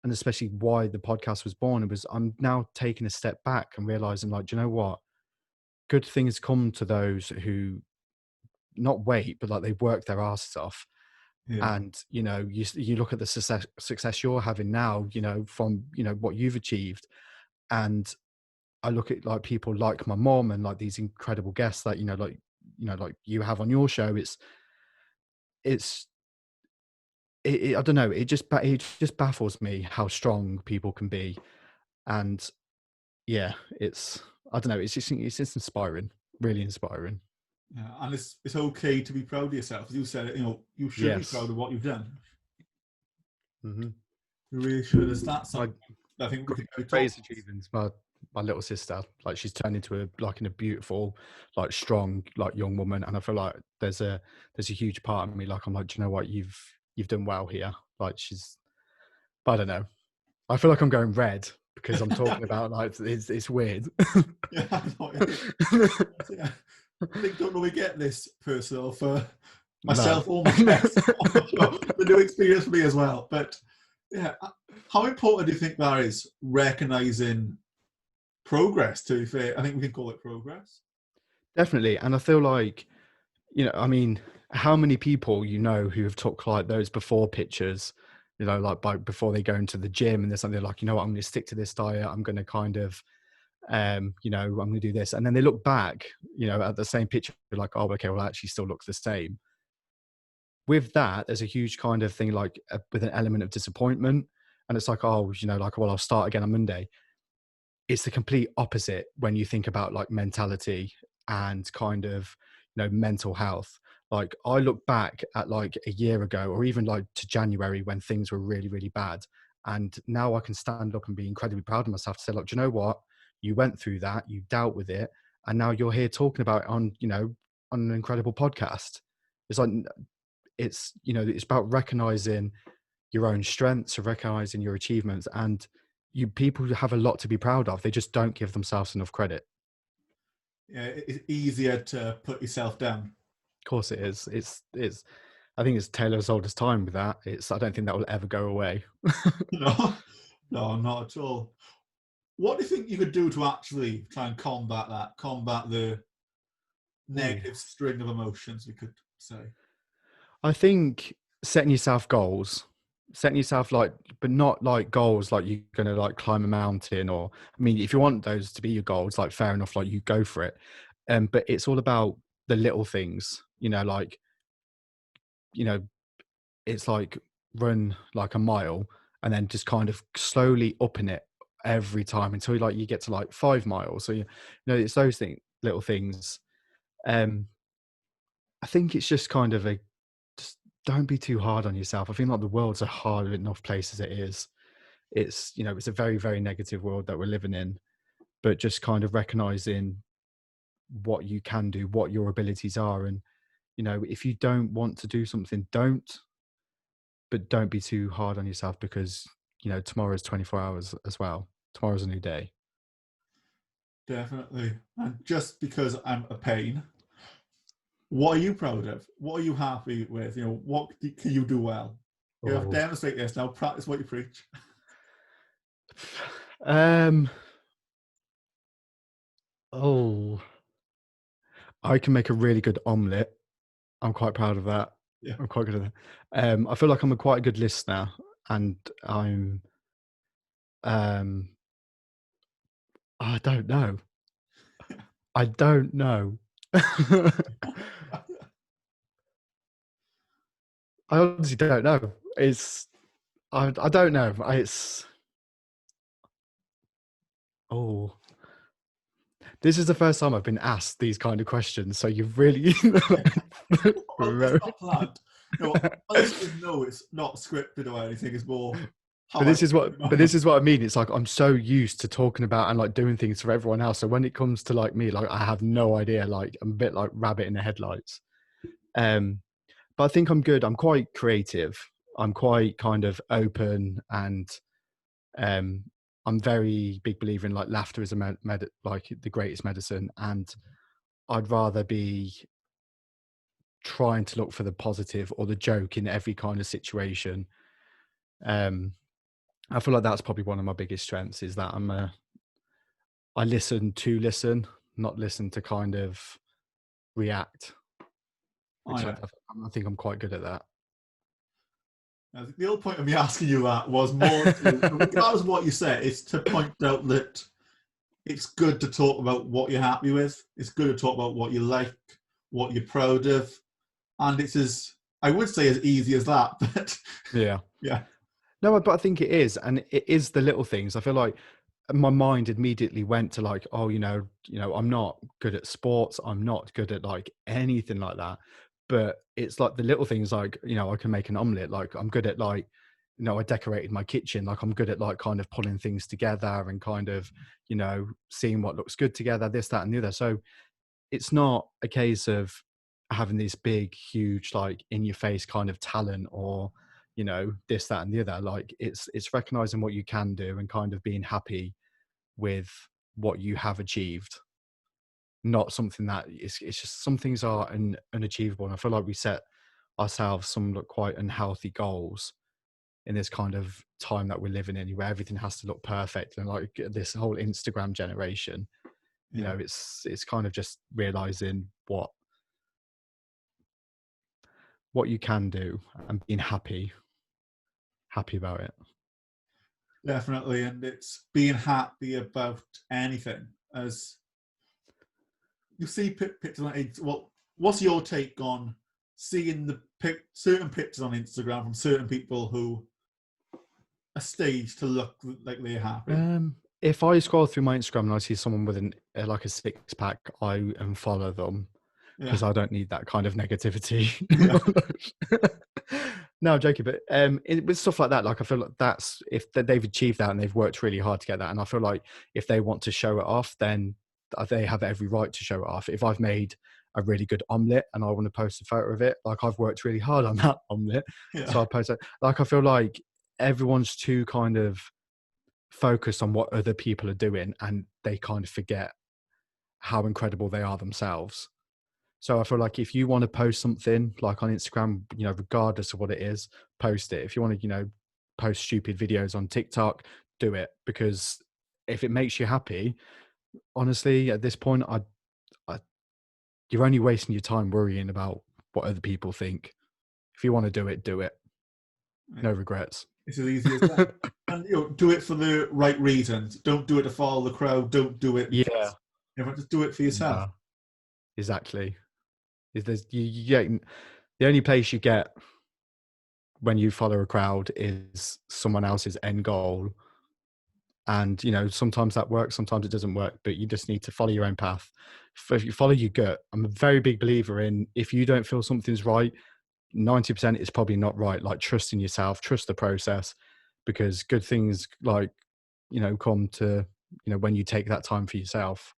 and especially why the podcast was born, it was I'm now taking a step back and realizing like, do you know what? Good things come to those who not wait, but like they work their asses off. Yeah. And, you look at the success you're having now, from, what you've achieved. And I look at like people like my mom and like these incredible guests that, like you have on your show. I don't know. It just baffles me how strong people can be. And yeah, I don't know. It's just inspiring, really inspiring. Yeah, and it's okay to be proud of yourself. As you said, you should be proud of what you've done. Mm-hmm. You really should. Is that My something I think we could go talk? greatest achievements, my little sister, like she's turned into a beautiful, like strong, like young woman, and I feel like there's a huge part of me, like I'm like, do you know what, you've done well here. Like I don't know. I feel like I'm going red because I'm talking about like it's weird. Yeah, I think don't really get this personal for myself or my guests. The new experience for me as well. But yeah, how important do you think that is, recognizing progress? To be fair, I think we can call it progress. Definitely, and I feel like, I mean, how many people who have took like those before pictures, like before they go into the gym and there's something like, I'm going to stick to this diet. I'm going to kind of, I'm going to do this, and then they look back, at the same picture, like, oh, okay, well, I actually still look the same. With that, there's a huge kind of thing, like with an element of disappointment, and it's like, oh, like, well, I'll start again on Monday. It's the complete opposite when you think about like mentality and kind of, mental health. Like I look back at like a year ago, or even like to January when things were really, really bad. And now I can stand up and be incredibly proud of myself to say, look, do you know what? You went through that, you dealt with it, and now you're here talking about it on, on an incredible podcast. It's like, it's about recognizing your own strengths, or recognizing your achievements, and people have a lot to be proud of. They just don't give themselves enough credit. Yeah, it's easier to put yourself down. Of course it is. It's I think it's Taylor's oldest time with that. I don't think that will ever go away. No, not at all. What do you think you could do to actually try and combat the negative string of emotions, we could say? I think setting yourself like, but not like goals like you're going to like climb a mountain, or, I mean, if you want those to be your goals, like fair enough, like you go for it. But it's all about the little things, like, it's like run like a mile and then just kind of slowly upping it every time until like you get to like 5 miles. So, it's those little things. I think it's just kind of just don't be too hard on yourself. I feel like the world's a hard enough place as it is. It's, it's a very, very negative world that we're living in, but just kind of recognizing what you can do, what your abilities are. And, if you don't want to do something, but don't be too hard on yourself, because, tomorrow's 24 hours as well. Tomorrow's a new day. Definitely. And just because I'm a pain, what are you proud of? What are you happy with? What can you do well? You have to demonstrate this now. Practice what you preach. I can make a really good omelette. I'm quite proud of that. Yeah. I'm quite good at that. I feel like I'm quite a good listener, and I'm I don't know. I don't know. I honestly don't know. I don't know. This is the first time I've been asked these kind of questions, so you've really It's not planned. No, it's not scripted or anything. It's more. But this is what I mean. It's like I'm so used to talking about and like doing things for everyone else. So when it comes to like me, like I have no idea. Like I'm a bit like rabbit in the headlights. But I think I'm good. I'm quite creative. I'm quite kind of open, and I'm very big believer in like laughter is like the greatest medicine. And I'd rather be trying to look for the positive or the joke in every kind of situation. I feel like that's probably one of my biggest strengths, is that I listen to listen, not listen to kind of react. Which I think I'm quite good at that. The whole point of me asking you that was more, regardless of what you said, it's to point out that it's good to talk about what you're happy with. It's good to talk about what you like, what you're proud of. And it's I would say as easy as that, but yeah. No, but I think it is. And it is the little things. I feel like my mind immediately went to like, oh, I'm not good at sports. I'm not good at like anything like that. But it's like the little things, like, I can make an omelette. Like I'm good at like, I decorated my kitchen. Like I'm good at like kind of pulling things together and kind of, seeing what looks good together, this, that, and the other. So it's not a case of having this big, huge, like in your face kind of talent or, this, that, and the other. Like it's recognizing what you can do and kind of being happy with what you have achieved. Not something that it's just some things are unachievable. And I feel like we set ourselves some look quite unhealthy goals in this kind of time that we're living in, where everything has to look perfect, and like this whole Instagram generation, it's kind of just realizing what you can do and being happy about it. Definitely, and it's being happy about anything. As you see pictures on it, what's your take on seeing the certain pictures on Instagram from certain people who are staged to look like they're happy? If I scroll through my Instagram and I see someone with like a six pack, I unfollow them because I don't need that kind of negativity. No, I'm joking, but with stuff like that, like I feel like that's if they've achieved that and they've worked really hard to get that, and I feel like if they want to show it off, then they have every right to show it off. If I've made a really good omelette and I want to post a photo of it, like I've worked really hard on that omelette, so I'll post it. Like I feel like everyone's too kind of focused on what other people are doing, and they kind of forget how incredible they are themselves. So I feel like if you want to post something like on Instagram, regardless of what it is, post it. If you want to, post stupid videos on TikTok, do it. Because if it makes you happy, honestly, at this point, you're only wasting your time worrying about what other people think. If you want to do it, do it. No regrets. It's as easy as that. And do it for the right reasons. Don't do it to follow the crowd. Don't do it. Just do it for yourself. No, exactly. You get the only place you get when you follow a crowd is someone else's end goal, and sometimes that works, sometimes it doesn't work, but you just need to follow your own path. If you follow your gut, I'm a very big believer in, if you don't feel something's right, 90% is probably not right. Like, trust in yourself, trust the process, because good things come to when you take that time for yourself.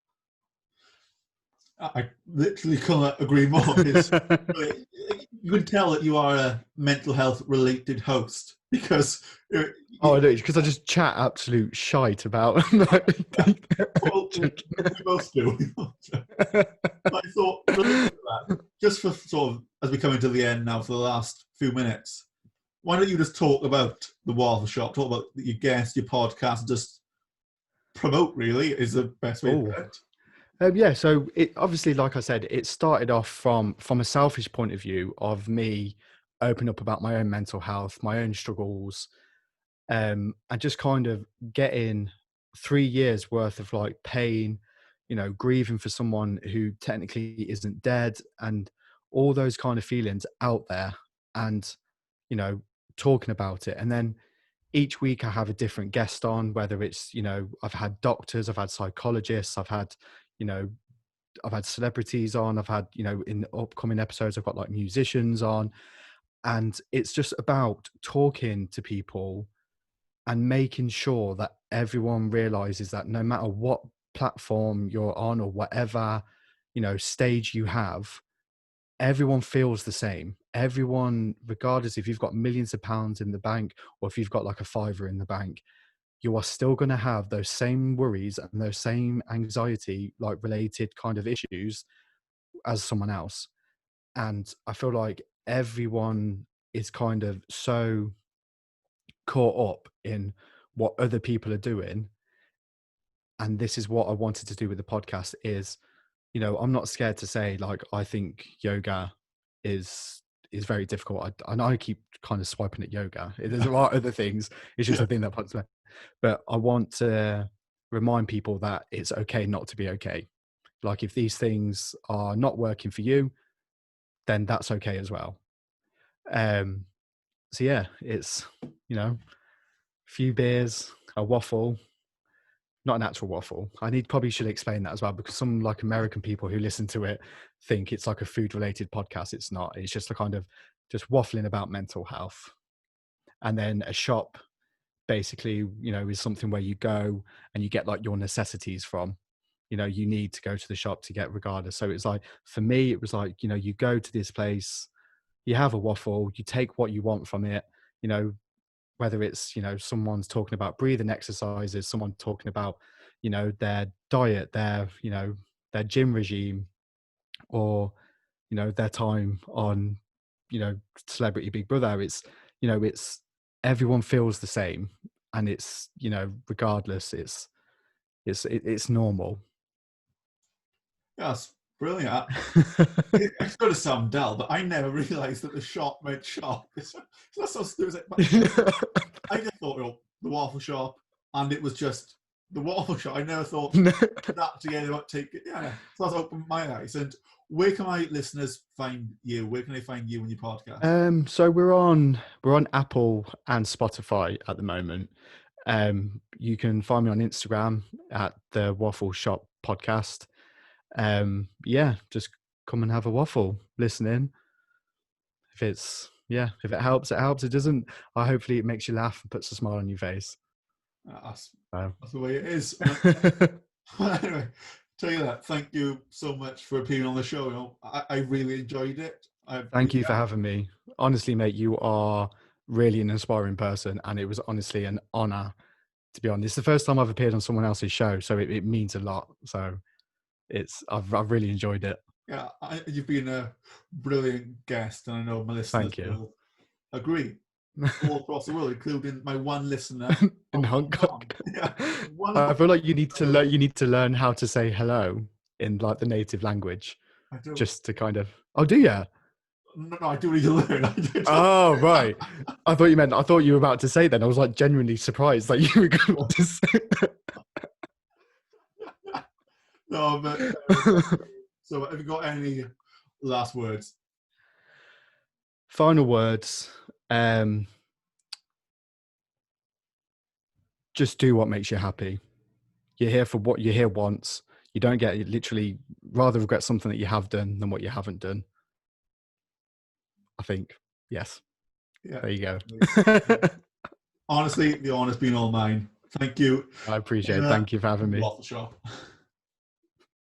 I literally can't agree more. You can tell that you are a mental health related host because because I just chat absolute shite about. Well, we both do. I thought, just for sort of as we come into the end now for the last few minutes, why don't you just talk about the Waffle Shop, talk about your guests, your podcast, just promote, really, is the best way to do it. So it obviously, like I said, it started off from a selfish point of view of me opening up about my own mental health, my own struggles, and just kind of getting 3 years worth of like pain, grieving for someone who technically isn't dead, and all those kind of feelings out there, and talking about it. And then each week I have a different guest on, whether it's I've had doctors, I've had psychologists, I've had celebrities on, I've had in upcoming episodes I've got like musicians on, and it's just about talking to people and making sure that everyone realizes that no matter what platform you're on or whatever stage you have, everyone feels the same. Everyone, regardless if you've got millions of pounds in the bank or if you've got like a fiver in the bank, you are still going to have those same worries and those same anxiety, like related kind of issues as someone else. And I feel like everyone is kind of so caught up in what other people are doing. And this is what I wanted to do with the podcast is, I'm not scared to say, like, I think yoga is very difficult. I keep kind of swiping at yoga. There's a lot of other things. It's just a thing that pops me. But I want to remind people that it's okay not to be okay. Like, if these things are not working for you, then that's okay as well. So yeah, it's, a few beers, a waffle, not an actual waffle. Probably should explain that as well, because some like American people who listen to it think it's like a food related podcast. It's not. It's just a kind of just waffling about mental health. And then a shop basically, you know, is something where you go and you get like your necessities from. You know, you need to go to the shop to get regardless. So it's like, for me, it was like, you know, you go to this place, you have a waffle, you take what you want from it, you know, whether it's, you know, someone's talking about breathing exercises, someone talking about, you know, their diet, their, you know, their gym regime, or, you know, their time on, you know, Celebrity Big Brother. It's, you know, it's, everyone feels the same, and it's, you know, regardless, it's normal. That's brilliant. It's going to sound dull, but I never realised that the shop meant shop. That's so stupid. I just thought, well, the waffle shop, and it was just the waffle shop. I never thought that together would take it. Yeah, so that's opened my eyes. And where can my listeners find you? Where can they find you and your podcast? So we're on Apple and Spotify at the moment. You can find me on Instagram at the Waffle Shop Podcast. Yeah, just come and have a waffle, listen in. If if it helps, it helps. It doesn't, hopefully it makes you laugh and puts a smile on your face. That's the way it is. Anyway, tell you that. Thank you so much for appearing on the show. You know, I really enjoyed it. Thank you for having me. Honestly, mate, you are really an inspiring person, and it was honestly an honor to be on. It's the first time I've appeared on someone else's show, so it means a lot. So I've really enjoyed it. Yeah, you've been a brilliant guest, and I know my listeners will agree. All across the world, including my one listener in Hong Kong. Yeah, I feel like you need to learn how to say hello in like the native language. I do. Just to kind of. Oh, do you? No, I do need to learn. Oh, right. I thought you were about to say then. I was like genuinely surprised that you were going to say that. No, but so have you got any last words? Final words. Just do what makes you happy. You're here for what you're here once. You don't get literally rather regret something that you have done than what you haven't done. I think. Yes. Yeah. There you go. Honestly, the honor's been all mine. Thank you. I appreciate it. Thank you for having me. Waffle Shop.